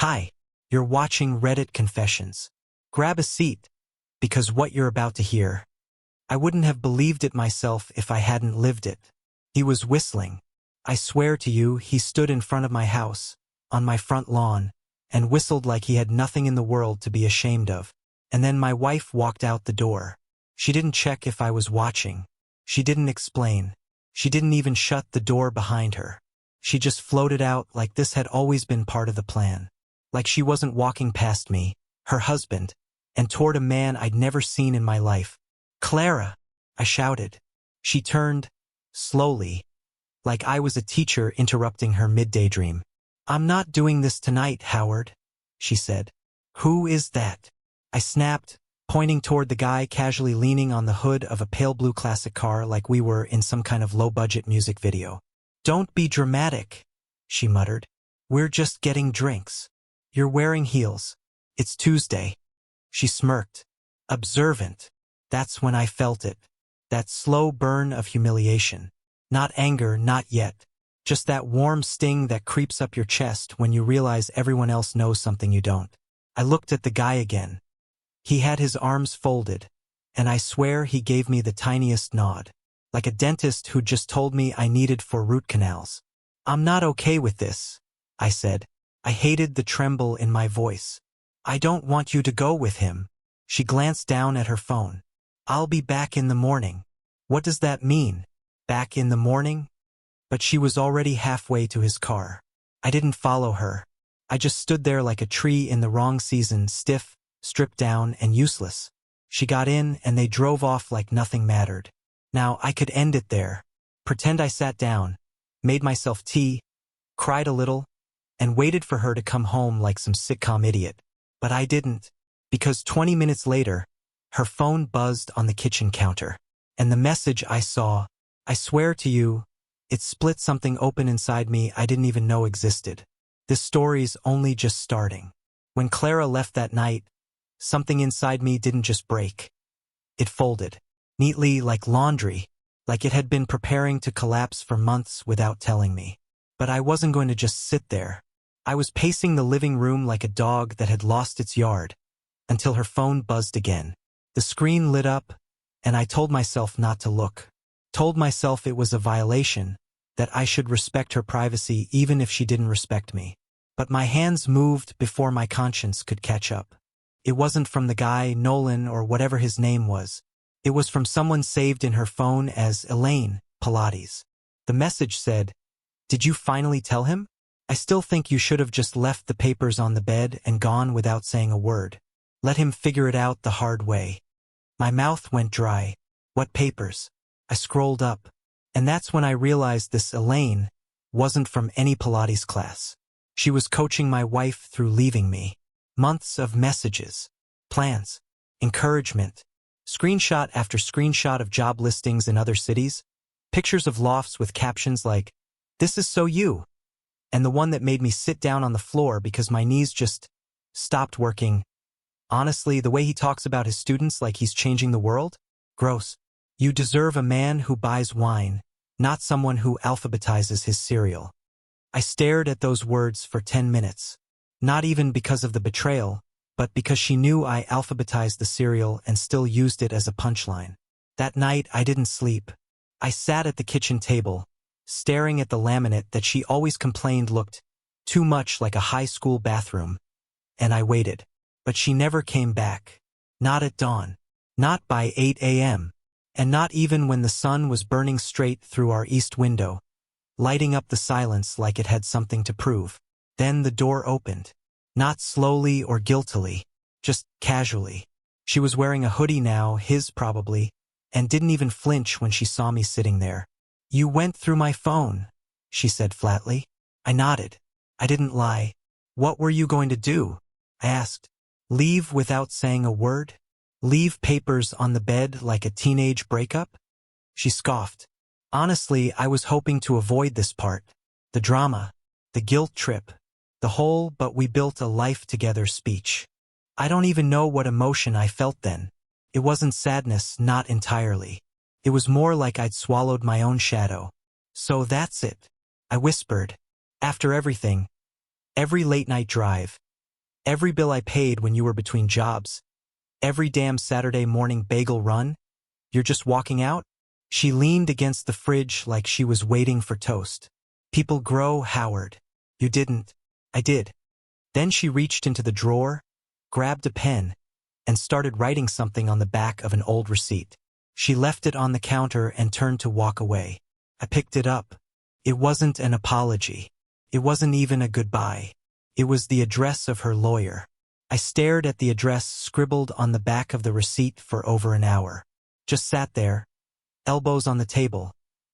Hi, you're watching Reddit Confessions. Grab a seat, because what you're about to hear, I wouldn't have believed it myself if I hadn't lived it. He was whistling. I swear to you, he stood in front of my house, on my front lawn, and whistled like he had nothing in the world to be ashamed of. And then my wife walked out the door. She didn't check if I was watching. She didn't explain. She didn't even shut the door behind her. She just floated out like this had always been part of the plan. Like she wasn't walking past me, her husband, and toward a man I'd never seen in my life. "Clara!" I shouted. She turned, slowly, like I was a teacher interrupting her midday dream. "I'm not doing this tonight, Howard," she said. "Who is that?" I snapped, pointing toward the guy casually leaning on the hood of a pale blue classic car like we were in some kind of low-budget music video. "Don't be dramatic," she muttered. "We're just getting drinks. You're wearing heels. It's Tuesday." She smirked. Observant. That's when I felt it. That slow burn of humiliation. Not anger, not yet. Just that warm sting that creeps up your chest when you realize everyone else knows something you don't. I looked at the guy again. He had his arms folded, and I swear he gave me the tiniest nod, like a dentist who just told me I needed 4 root canals. "I'm not okay with this," I said. I hated the tremble in my voice. "I don't want you to go with him." She glanced down at her phone. "I'll be back in the morning." What does that mean? Back in the morning? But she was already halfway to his car. I didn't follow her. I just stood there like a tree in the wrong season, stiff, stripped down, and useless. She got in, and they drove off like nothing mattered. Now, I could end it there. Pretend I sat down, made myself tea, cried a little, and waited for her to come home like some sitcom idiot. But I didn't, because 20 minutes later, her phone buzzed on the kitchen counter. And the message I saw, I swear to you, it split something open inside me I didn't even know existed. This story's only just starting. When Clara left that night, something inside me didn't just break. It folded, neatly like laundry, like it had been preparing to collapse for months without telling me. But I wasn't going to just sit there. I was pacing the living room like a dog that had lost its yard, until her phone buzzed again. The screen lit up, and I told myself not to look. Told myself it was a violation, that I should respect her privacy even if she didn't respect me. But my hands moved before my conscience could catch up. It wasn't from the guy, Nolan, or whatever his name was. It was from someone saved in her phone as Elaine Pilates. The message said, "Did you finally tell him? I still think you should have just left the papers on the bed and gone without saying a word. Let him figure it out the hard way." My mouth went dry. What papers? I scrolled up, and that's when I realized this Elaine wasn't from any Pilates class. She was coaching my wife through leaving me. Months of messages, plans, encouragement, screenshot after screenshot of job listings in other cities, pictures of lofts with captions like, "This is so you," and the one that made me sit down on the floor because my knees just stopped working. Honestly, the way he talks about his students like he's changing the world? Gross. You deserve a man who buys wine, not someone who alphabetizes his cereal. I stared at those words for 10 minutes. Not even because of the betrayal, but because she knew I alphabetized the cereal and still used it as a punchline. That night, I didn't sleep. I sat at the kitchen table, staring at the laminate that she always complained looked too much like a high school bathroom. And I waited. But she never came back. Not at dawn. Not by 8 a.m. And not even when the sun was burning straight through our east window, lighting up the silence like it had something to prove. Then the door opened. Not slowly or guiltily, just casually. She was wearing a hoodie now, his probably, and didn't even flinch when she saw me sitting there. "You went through my phone," she said flatly. I nodded. I didn't lie. "What were you going to do?" I asked. "Leave without saying a word? Leave papers on the bed like a teenage breakup?" She scoffed. Honestly, I was hoping to avoid this part. The drama, the guilt trip, the whole "but we built a life together" speech. I don't even know what emotion I felt then. It wasn't sadness, not entirely. It was more like I'd swallowed my own shadow. "So that's it," I whispered. "After everything, every late-night drive, Every bill I paid when you were between jobs. Every damn Saturday morning bagel run. You're just walking out? She leaned against the fridge like she was waiting for toast. People grow, Howard. You didn't. I did. Then she reached into the drawer, grabbed a pen, and started writing something on the back of an old receipt. She left it on the counter and turned to walk away. I picked it up. It wasn't an apology. It wasn't even a goodbye. It was the address of her lawyer. I stared at the address scribbled on the back of the receipt for over an hour. Just sat there, elbows on the table,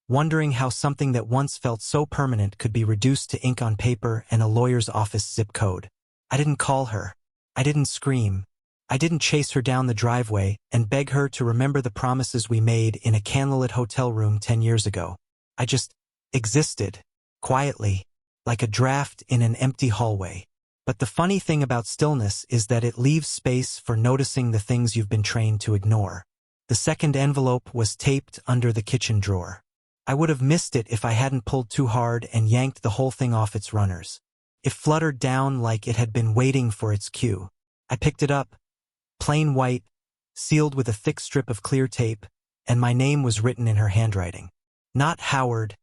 wondering how something that once felt so permanent could be reduced to ink on paper and a lawyer's office zip code. I didn't call her. I didn't scream. I didn't chase her down the driveway and beg her to remember the promises we made in a candlelit hotel room 10 years ago. I just existed, quietly, like a draft in an empty hallway. But the funny thing about stillness is that it leaves space for noticing the things you've been trained to ignore. The second envelope was taped under the kitchen drawer. I would have missed it if I hadn't pulled too hard and yanked the whole thing off its runners. It fluttered down like it had been waiting for its cue. I picked it up, plain white, sealed with a thick strip of clear tape, and my name was written in her handwriting. Not Howard,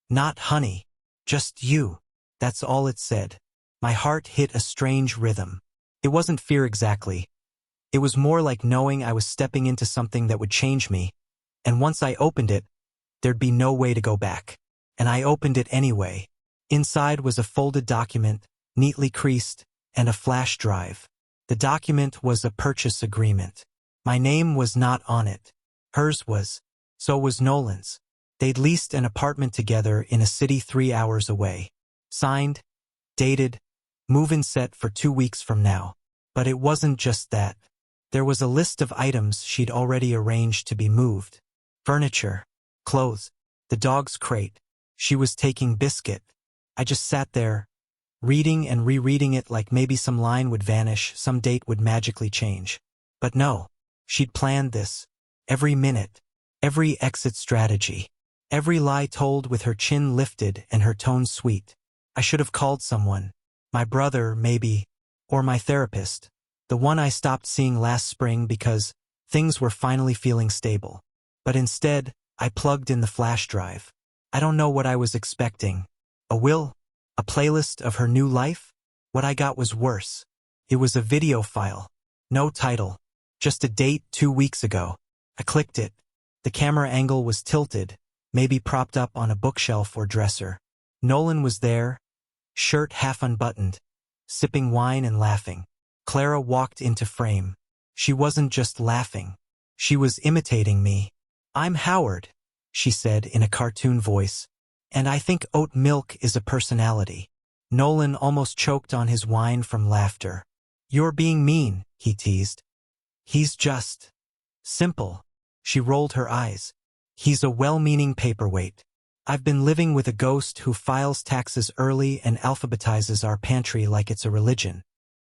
not Honey, just you. That's all it said. My heart hit a strange rhythm. It wasn't fear exactly. It was more like knowing I was stepping into something that would change me, and once I opened it, there'd be no way to go back. And I opened it anyway. Inside was a folded document, neatly creased, and a flash drive. The document was a purchase agreement. My name was not on it. Hers was. So was Nolan's. They'd leased an apartment together in a city 3 hours away. Signed, dated, move-in set for 2 weeks from now. But it wasn't just that. There was a list of items she'd already arranged to be moved. Furniture, clothes, the dog's crate. She was taking Biscuit. I just sat there, reading and rereading it like maybe some line would vanish, some date would magically change. But no, she'd planned this. Every minute, every exit strategy, every lie told with her chin lifted and her tone sweet. I should have called someone. My brother, maybe, or my therapist. The one I stopped seeing last spring because things were finally feeling stable. But instead, I plugged in the flash drive. I don't know what I was expecting. A will? A playlist of her new life? What I got was worse. It was a video file. No title. Just a date 2 weeks ago. I clicked it. The camera angle was tilted, maybe propped up on a bookshelf or dresser. Nolan was there, shirt half unbuttoned, sipping wine and laughing. Clara walked into frame. She wasn't just laughing. She was imitating me. "I'm Howard," she said in a cartoon voice, "and I think oat milk is a personality." Nolan almost choked on his wine from laughter. "You're being mean," he teased. "He's just simple." She rolled her eyes. "He's a well-meaning paperweight. I've been living with a ghost who files taxes early and alphabetizes our pantry like it's a religion."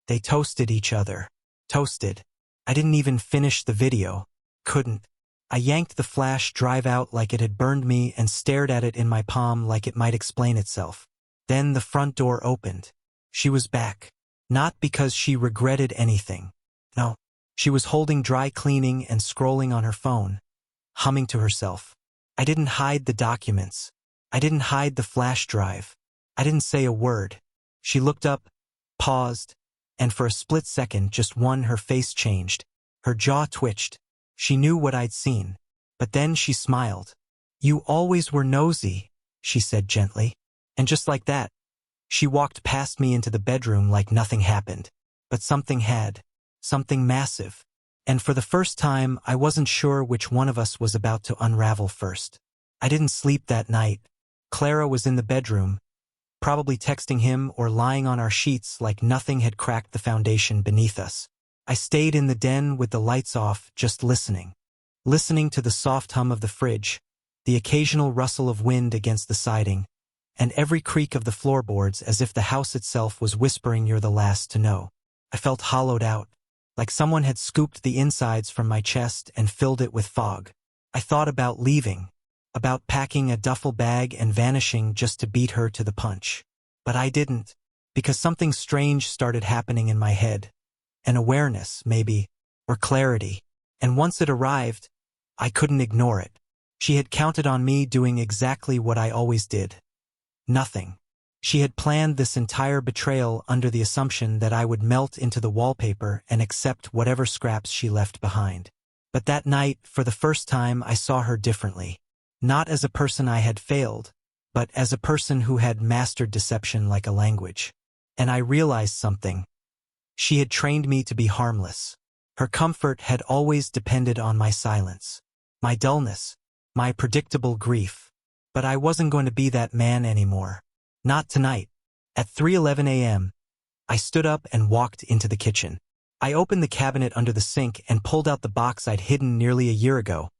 They toasted each other. Toasted. I didn't even finish the video. Couldn't. I yanked the flash drive out like it had burned me and stared at it in my palm like it might explain itself. Then the front door opened. She was back. Not because she regretted anything. No. She was holding dry cleaning and scrolling on her phone, humming to herself. I didn't hide the documents. I didn't hide the flash drive. I didn't say a word. She looked up, paused, and for a split second, just one, her face changed. Her jaw twitched. She knew what I'd seen. But then she smiled. "You always were nosy," she said gently. And just like that, she walked past me into the bedroom like nothing happened. But something had. Something massive. And for the first time, I wasn't sure which one of us was about to unravel first. I didn't sleep that night. Clara was in the bedroom, probably texting him or lying on our sheets like nothing had cracked the foundation beneath us. I stayed in the den with the lights off, just listening. Listening to the soft hum of the fridge, the occasional rustle of wind against the siding, and every creak of the floorboards as if the house itself was whispering, "You're the last to know." I felt hollowed out, like someone had scooped the insides from my chest and filled it with fog. I thought about leaving, about packing a duffel bag and vanishing just to beat her to the punch. But I didn't. Because something strange started happening in my head. An awareness, maybe, or clarity. And once it arrived, I couldn't ignore it. She had counted on me doing exactly what I always did. Nothing. She had planned this entire betrayal under the assumption that I would melt into the wallpaper and accept whatever scraps she left behind. But that night, for the first time, I saw her differently. Not as a person I had failed, but as a person who had mastered deception like a language. And I realized something. She had trained me to be harmless. Her comfort had always depended on my silence, my dullness, my predictable grief. But I wasn't going to be that man anymore. Not tonight. At 3:11 a.m., I stood up and walked into the kitchen. I opened the cabinet under the sink and pulled out the box I'd hidden nearly a year ago.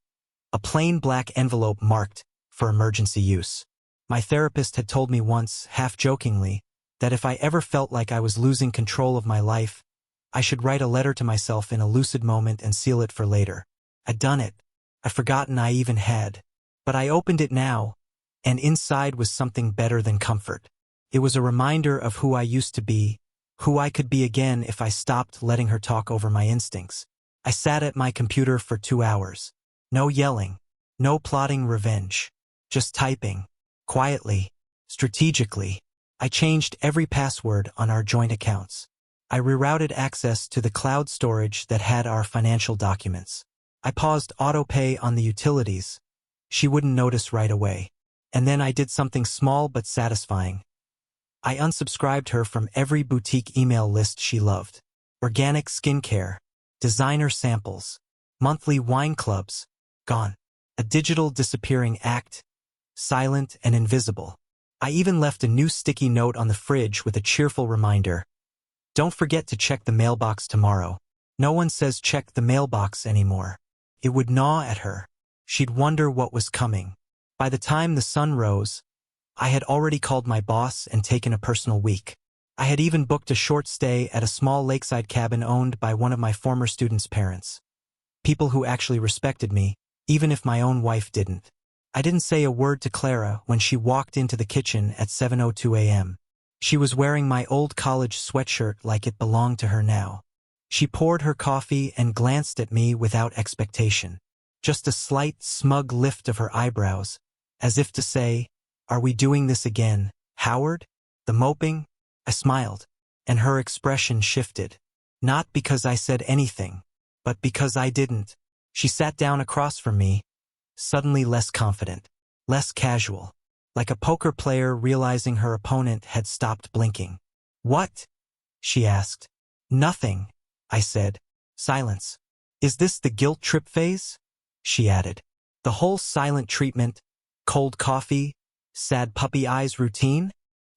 A plain black envelope marked for emergency use. My therapist had told me once, half-jokingly, that if I ever felt like I was losing control of my life, I should write a letter to myself in a lucid moment and seal it for later. I'd done it. I'd forgotten I even had. But I opened it now, and inside was something better than comfort. It was a reminder of who I used to be, who I could be again if I stopped letting her talk over my instincts. I sat at my computer for 2 hours. No yelling, no plotting revenge. Just typing. Quietly, strategically. I changed every password on our joint accounts. I rerouted access to the cloud storage that had our financial documents. I paused autopay on the utilities. She wouldn't notice right away. And then I did something small but satisfying. I unsubscribed her from every boutique email list she loved. Organic skincare, designer samples, monthly wine clubs, gone. A digital disappearing act, silent and invisible. I even left a new sticky note on the fridge with a cheerful reminder. Don't forget to check the mailbox tomorrow. No one says check the mailbox anymore. It would gnaw at her. She'd wonder what was coming. By the time the sun rose, I had already called my boss and taken a personal week. I had even booked a short stay at a small lakeside cabin owned by one of my former students' parents. People who actually respected me, even if my own wife didn't. I didn't say a word to Clara when she walked into the kitchen at 7:02 a.m. She was wearing my old college sweatshirt like it belonged to her now. She poured her coffee and glanced at me without expectation. Just a slight, smug lift of her eyebrows, as if to say, "Are we doing this again, Howard?" The moping? I smiled, and her expression shifted. Not because I said anything, but because I didn't. She sat down across from me, suddenly less confident, less casual, like a poker player realizing her opponent had stopped blinking. "What?" she asked. "Nothing," I said. Silence. "Is this the guilt trip phase?" she added. "The whole silent treatment, cold coffee, sad puppy eyes routine?"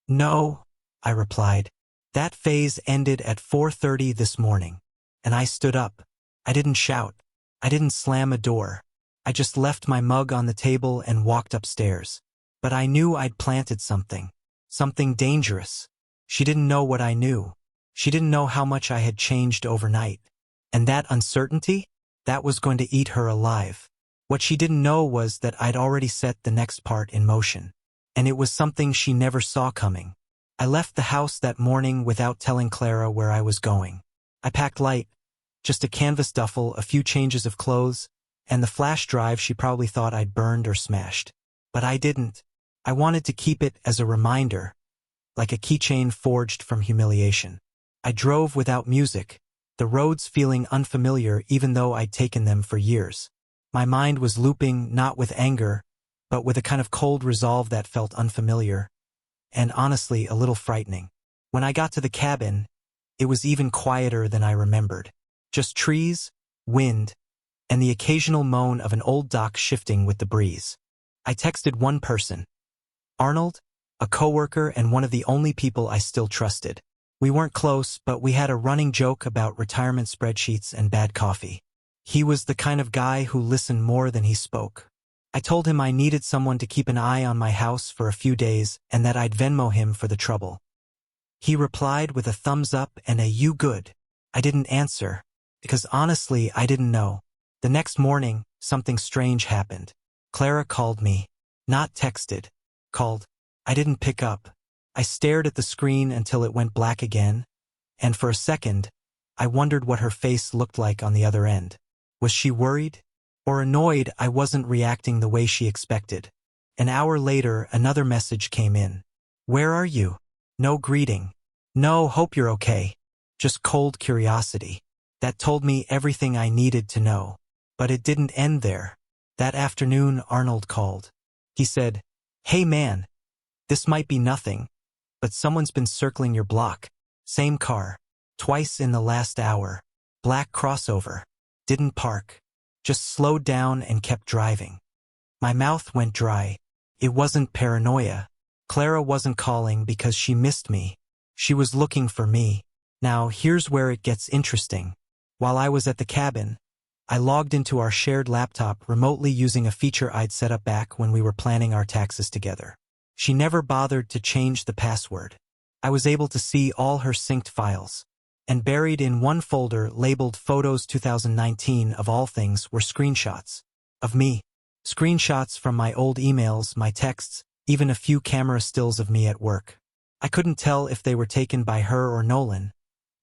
"No," I replied. "That phase ended at 4:30 this morning." And I stood up. I didn't shout. I didn't slam a door. I just left my mug on the table and walked upstairs. But I knew I'd planted something. Something dangerous. She didn't know what I knew. She didn't know how much I had changed overnight. And that uncertainty? That was going to eat her alive. What she didn't know was that I'd already set the next part in motion. And it was something she never saw coming. I left the house that morning without telling Clara where I was going. I packed light, just a canvas duffel, a few changes of clothes, and the flash drive she probably thought I'd burned or smashed. But I didn't. I wanted to keep it as a reminder, like a keychain forged from humiliation. I drove without music, the roads feeling unfamiliar even though I'd taken them for years. My mind was looping not with anger, but with a kind of cold resolve that felt unfamiliar, and honestly a little frightening. When I got to the cabin, it was even quieter than I remembered. Just trees, wind, and the occasional moan of an old dock shifting with the breeze. I texted one person, Arnold, a coworker and one of the only people I still trusted. We weren't close, but we had a running joke about retirement spreadsheets and bad coffee. He was the kind of guy who listened more than he spoke. I told him I needed someone to keep an eye on my house for a few days and that I'd Venmo him for the trouble. He replied with a thumbs up and a "you good." I didn't answer, because honestly I didn't know. The next morning, something strange happened. Clara called me. Not texted. Called. I didn't pick up. I stared at the screen until it went black again, and for a second, I wondered what her face looked like on the other end. Was she worried? Or annoyed I wasn't reacting the way she expected? An hour later, another message came in. Where are you? No greeting. No, hope you're okay. Just cold curiosity. That told me everything I needed to know. But it didn't end there. That afternoon, Arnold called. He said, "Hey man, this might be nothing, but someone's been circling your block. Same car. Twice in the last hour. Black crossover. Didn't park. Just slowed down and kept driving." My mouth went dry. It wasn't paranoia. Clara wasn't calling because she missed me. She was looking for me. Now, here's where it gets interesting. While I was at the cabin, I logged into our shared laptop remotely using a feature I'd set up back when we were planning our taxes together. She never bothered to change the password. I was able to see all her synced files. And buried in one folder labeled Photos 2019 of all things were screenshots. Of me. Screenshots from my old emails, my texts, even a few camera stills of me at work. I couldn't tell if they were taken by her or Nolan,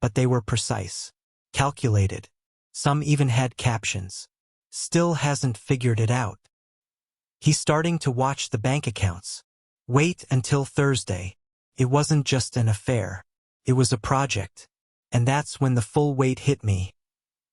but they were precise. Calculated. Some even had captions. Still hasn't figured it out. He's starting to watch the bank accounts. Wait until Thursday. It wasn't just an affair. It was a project. And that's when the full weight hit me.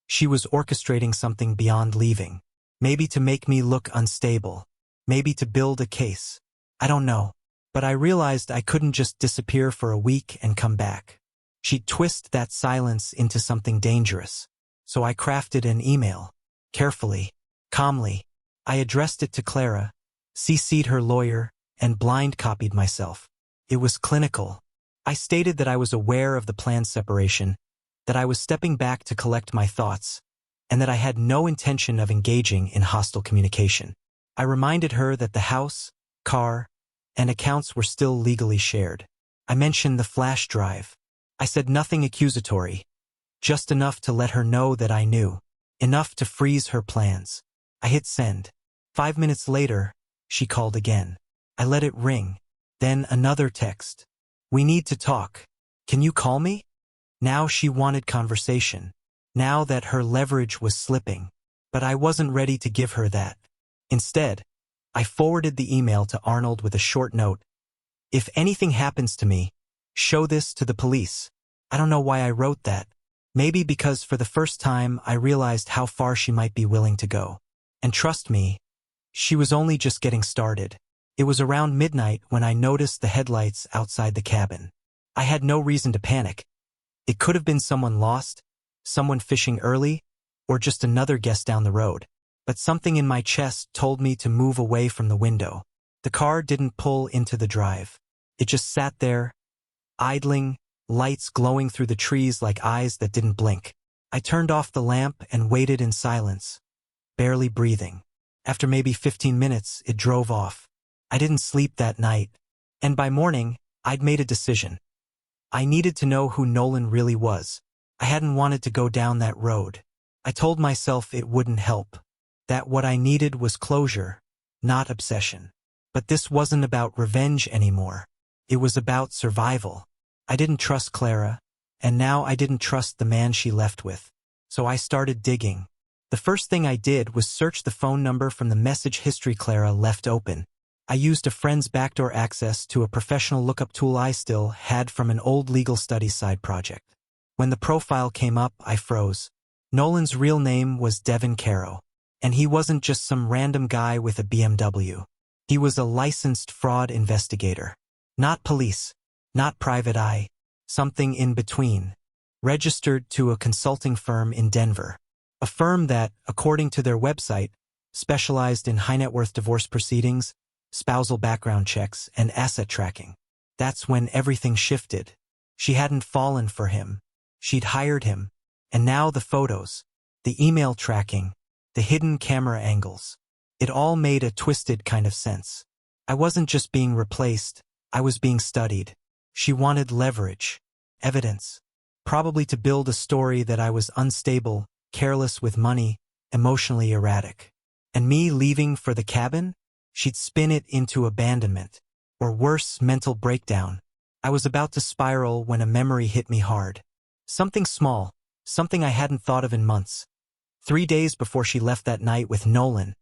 She was orchestrating something beyond leaving. Maybe to make me look unstable. Maybe to build a case. I don't know. But I realized I couldn't just disappear for a week and come back. She'd twist that silence into something dangerous. So I crafted an email. Carefully. Calmly. I addressed it to Clara, CC'd her lawyer, and blind copied myself. It was clinical. I stated that I was aware of the planned separation, that I was stepping back to collect my thoughts, and that I had no intention of engaging in hostile communication. I reminded her that the house, car, and accounts were still legally shared. I mentioned the flash drive. I said nothing accusatory, just enough to let her know that I knew, enough to freeze her plans. I hit send. 5 minutes later, she called again. I let it ring. Then another text. "We need to talk. Can you call me?" Now she wanted conversation. Now that her leverage was slipping. But I wasn't ready to give her that. Instead, I forwarded the email to Arnold with a short note. "If anything happens to me, show this to the police." I don't know why I wrote that. Maybe because for the first time I realized how far she might be willing to go. And trust me, she was only just getting started. It was around midnight when I noticed the headlights outside the cabin. I had no reason to panic. It could have been someone lost, someone fishing early, or just another guest down the road. But something in my chest told me to move away from the window. The car didn't pull into the drive. It just sat there, idling, lights glowing through the trees like eyes that didn't blink. I turned off the lamp and waited in silence, barely breathing. After maybe 15 minutes, it drove off. I didn't sleep that night, and by morning, I'd made a decision. I needed to know who Nolan really was. I hadn't wanted to go down that road. I told myself it wouldn't help, that what I needed was closure, not obsession. But this wasn't about revenge anymore. It was about survival. I didn't trust Clara, and now I didn't trust the man she left with. So I started digging. The first thing I did was search the phone number from the message history Clara left open. I used a friend's backdoor access to a professional lookup tool I still had from an old legal studies side project. When the profile came up, I froze. Nolan's real name was Devin Caro, and he wasn't just some random guy with a BMW. He was a licensed fraud investigator. Not police, not private eye, something in between. Registered to a consulting firm in Denver. A firm that, according to their website, specialized in high-net-worth divorce proceedings, spousal background checks, and asset tracking. That's when everything shifted. She hadn't fallen for him. She'd hired him. And now the photos, the email tracking, the hidden camera angles. It all made a twisted kind of sense. I wasn't just being replaced, I was being studied. She wanted leverage, evidence, probably to build a story that I was unstable, careless with money, emotionally erratic. And me leaving for the cabin? She'd spin it into abandonment, or worse, mental breakdown. I was about to spiral when a memory hit me hard. Something small, something I hadn't thought of in months. 3 days before she left that night with Nolan,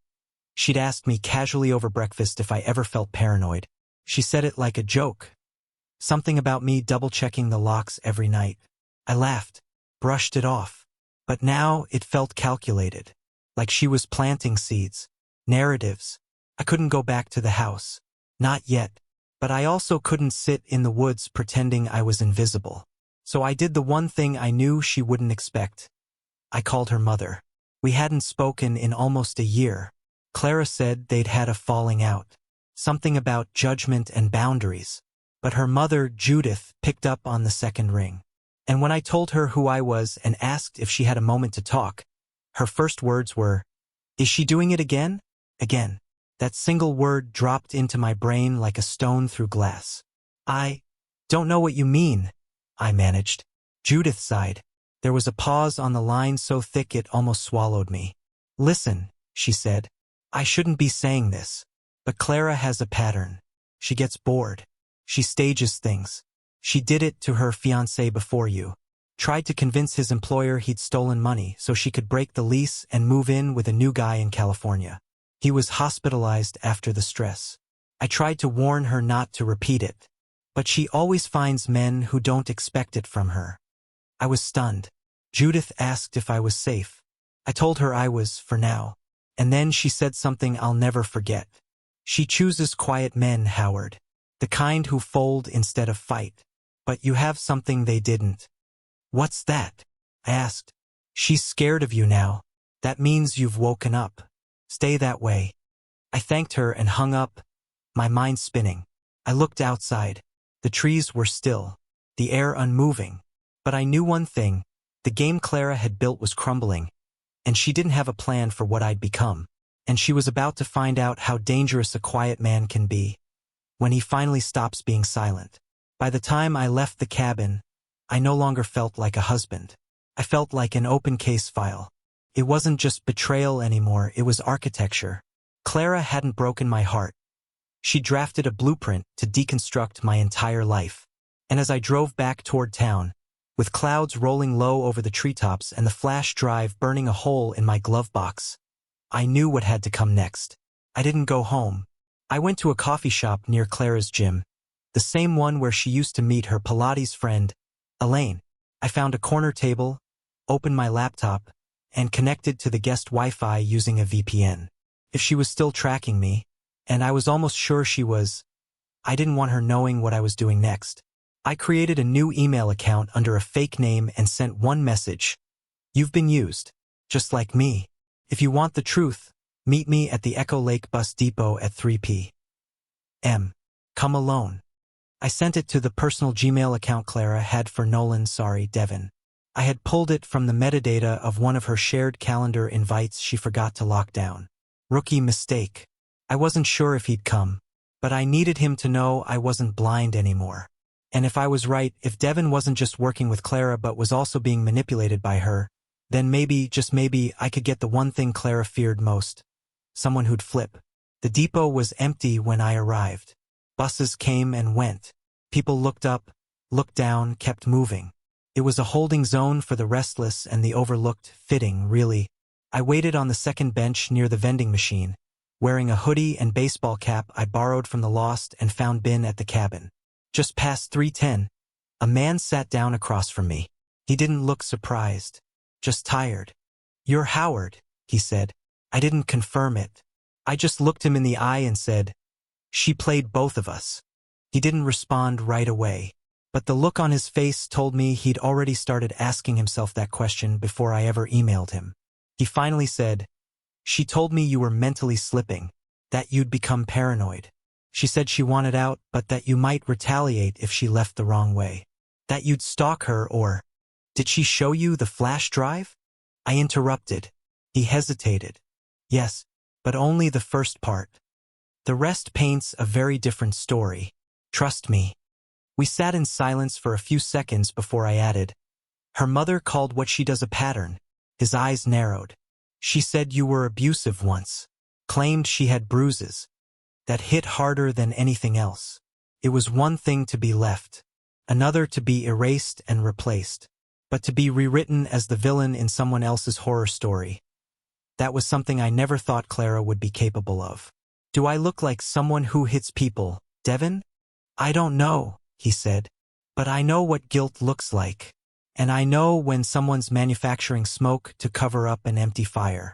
she'd asked me casually over breakfast if I ever felt paranoid. She said it like a joke. Something about me double-checking the locks every night. I laughed, brushed it off. But now it felt calculated. Like she was planting seeds. Narratives. I couldn't go back to the house. Not yet. But I also couldn't sit in the woods pretending I was invisible. So I did the one thing I knew she wouldn't expect. I called her mother. We hadn't spoken in almost a year. Clara said they'd had a falling out. Something about judgment and boundaries. But her mother, Judith, picked up on the second ring. And when I told her who I was and asked if she had a moment to talk, her first words were, "Is she doing it again?" Again. That single word dropped into my brain like a stone through glass. "I don't know what you mean," I managed. Judith sighed. There was a pause on the line so thick it almost swallowed me. "Listen," she said. "I shouldn't be saying this, but Clara has a pattern. She gets bored. She stages things. She did it to her fiancé before you. Tried to convince his employer he'd stolen money so she could break the lease and move in with a new guy in California. He was hospitalized after the stress. I tried to warn her not to repeat it, but she always finds men who don't expect it from her." I was stunned. Judith asked if I was safe. I told her I was, for now. And then she said something I'll never forget. "She chooses quiet men, Howard. The kind who fold instead of fight. But you have something they didn't." "What's that?" I asked. "She's scared of you now. That means you've woken up. Stay that way." I thanked her and hung up, my mind spinning. I looked outside. The trees were still, the air unmoving. But I knew one thing. The game Clara had built was crumbling, and she didn't have a plan for what I'd become. And she was about to find out how dangerous a quiet man can be when he finally stops being silent. By the time I left the cabin, I no longer felt like a husband. I felt like an open case file. It wasn't just betrayal anymore, it was architecture. Clara hadn't broken my heart. She drafted a blueprint to deconstruct my entire life. And as I drove back toward town, with clouds rolling low over the treetops and the flash drive burning a hole in my glove box, I knew what had to come next. I didn't go home. I went to a coffee shop near Clara's gym, the same one where she used to meet her Pilates friend, Elaine. I found a corner table, opened my laptop, and connected to the guest Wi-Fi using a VPN. If she was still tracking me, and I was almost sure she was, I didn't want her knowing what I was doing next. I created a new email account under a fake name and sent one message. "You've been used, just like me. If you want the truth, meet me at the Echo Lake Bus Depot at 3 p.m. Come alone." I sent it to the personal Gmail account Clara had for Nolan, sorry, Devin. I had pulled it from the metadata of one of her shared calendar invites she forgot to lock down. Rookie mistake. I wasn't sure if he'd come, but I needed him to know I wasn't blind anymore. And if I was right, if Devin wasn't just working with Clara but was also being manipulated by her, then maybe, just maybe, I could get the one thing Clara feared most. Someone who'd flip. The depot was empty when I arrived. Buses came and went. People looked up, looked down, kept moving. It was a holding zone for the restless and the overlooked, fitting, really. I waited on the second bench near the vending machine, wearing a hoodie and baseball cap I borrowed from the lost and found bin at the cabin. Just past 3:10, a man sat down across from me. He didn't look surprised, just tired. "You're Howard," he said. I didn't confirm it. I just looked him in the eye and said, "She played both of us." He didn't respond right away, but the look on his face told me he'd already started asking himself that question before I ever emailed him. He finally said, "She told me you were mentally slipping, that you'd become paranoid. She said she wanted out, but that you might retaliate if she left the wrong way. That you'd stalk her or... Did she show you the flash drive?" I interrupted. He hesitated. "Yes, but only the first part. The rest paints a very different story. Trust me." We sat in silence for a few seconds before I added, "Her mother called what she does a pattern." His eyes narrowed. "She said you were abusive once. Claimed she had bruises that hit harder than anything else. It was one thing to be left, another to be erased and replaced, but to be rewritten as the villain in someone else's horror story. That was something I never thought Clara would be capable of. Do I look like someone who hits people, Devin? I don't know, he said. But I know what guilt looks like. And I know when someone's manufacturing smoke to cover up an empty fire.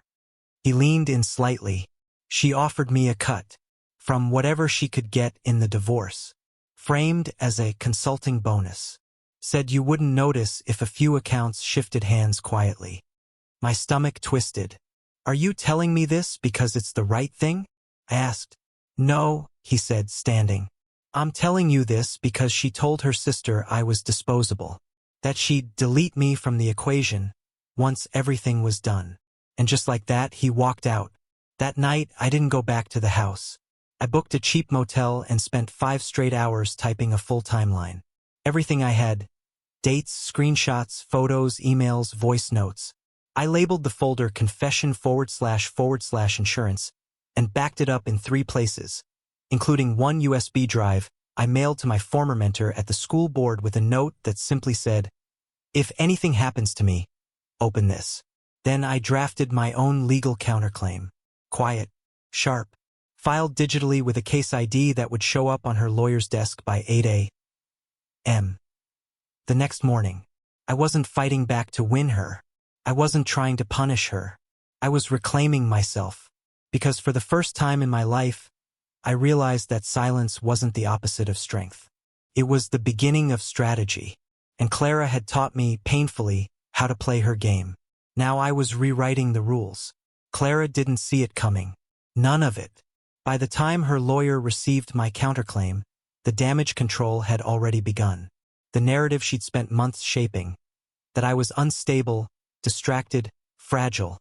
He leaned in slightly. She offered me a cut from whatever she could get in the divorce, framed as a consulting bonus. Said you wouldn't notice if a few accounts shifted hands quietly. My stomach twisted. Are you telling me this because it's the right thing? I asked. No, he said, standing. I'm telling you this because she told her sister I was disposable, that she'd delete me from the equation once everything was done. And just like that, he walked out. That night, I didn't go back to the house. I booked a cheap motel and spent 5 straight hours typing a full timeline. Everything I had, dates, screenshots, photos, emails, voice notes. I labeled the folder confession//insurance and backed it up in 3 places, including 1 USB drive I mailed to my former mentor at the school board with a note that simply said, "If anything happens to me, open this." Then I drafted my own legal counterclaim. Quiet, sharp, filed digitally with a case ID that would show up on her lawyer's desk by 8 a.m. The next morning, I wasn't fighting back to win her. I wasn't trying to punish her. I was reclaiming myself, because for the first time in my life, I realized that silence wasn't the opposite of strength. It was the beginning of strategy, and Clara had taught me, painfully, how to play her game. Now I was rewriting the rules. Clara didn't see it coming. None of it. By the time her lawyer received my counterclaim, the damage control had already begun. The narrative she'd spent months shaping, that I was unstable, distracted, fragile,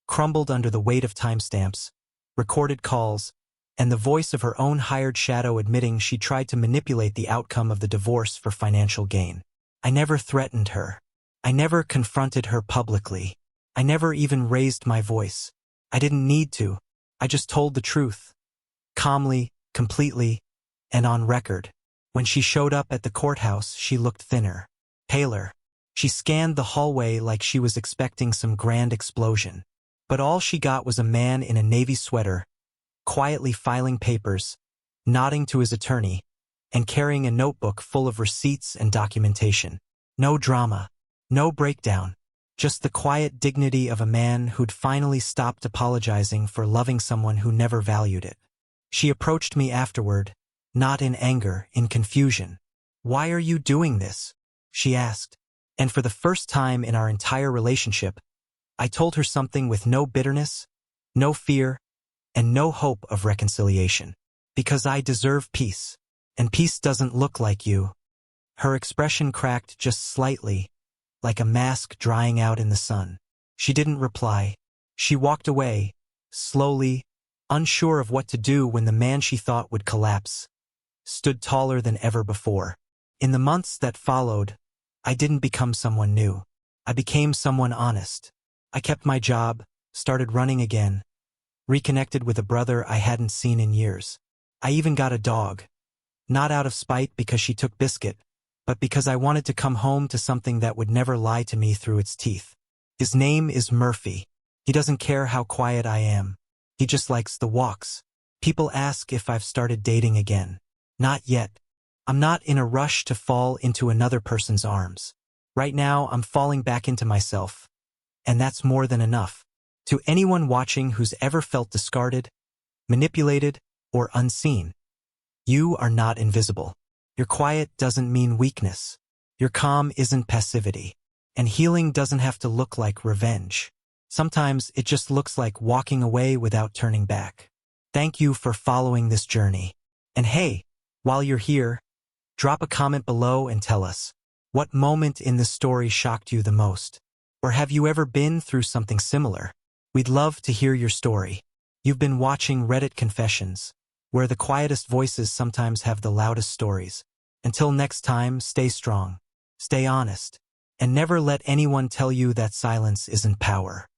crumbled under the weight of timestamps, recorded calls, and the voice of her own hired shadow admitting she tried to manipulate the outcome of the divorce for financial gain. I never threatened her. I never confronted her publicly. I never even raised my voice. I didn't need to. I just told the truth. Calmly, completely, and on record. When she showed up at the courthouse, she looked thinner, paler. She scanned the hallway like she was expecting some grand explosion. But all she got was a man in a navy sweater, quietly filing papers, nodding to his attorney, and carrying a notebook full of receipts and documentation. No drama, no breakdown, just the quiet dignity of a man who'd finally stopped apologizing for loving someone who never valued it. She approached me afterward, not in anger, in confusion. "Why are you doing this?" she asked. And for the first time in our entire relationship, I told her something with no bitterness, no fear, and no hope of reconciliation. Because I deserve peace, and peace doesn't look like you. Her expression cracked just slightly, like a mask drying out in the sun. She didn't reply. She walked away, slowly, unsure of what to do when the man she thought would collapse stood taller than ever before. In the months that followed, I didn't become someone new. I became someone honest. I kept my job, started running again, reconnected with a brother I hadn't seen in years. I even got a dog. Not out of spite because she took Biscuit, but because I wanted to come home to something that would never lie to me through its teeth. His name is Murphy. He doesn't care how quiet I am. He just likes the walks. People ask if I've started dating again. Not yet. I'm not in a rush to fall into another person's arms. Right now, I'm falling back into myself. And that's more than enough. To anyone watching who's ever felt discarded, manipulated, or unseen, you are not invisible. Your quiet doesn't mean weakness. Your calm isn't passivity. And healing doesn't have to look like revenge. Sometimes it just looks like walking away without turning back. Thank you for following this journey. And hey, while you're here, drop a comment below and tell us, what moment in the story shocked you the most? Or have you ever been through something similar? We'd love to hear your story. You've been watching Reddit Confessions, where the quietest voices sometimes have the loudest stories. Until next time, stay strong, stay honest, and never let anyone tell you that silence isn't power.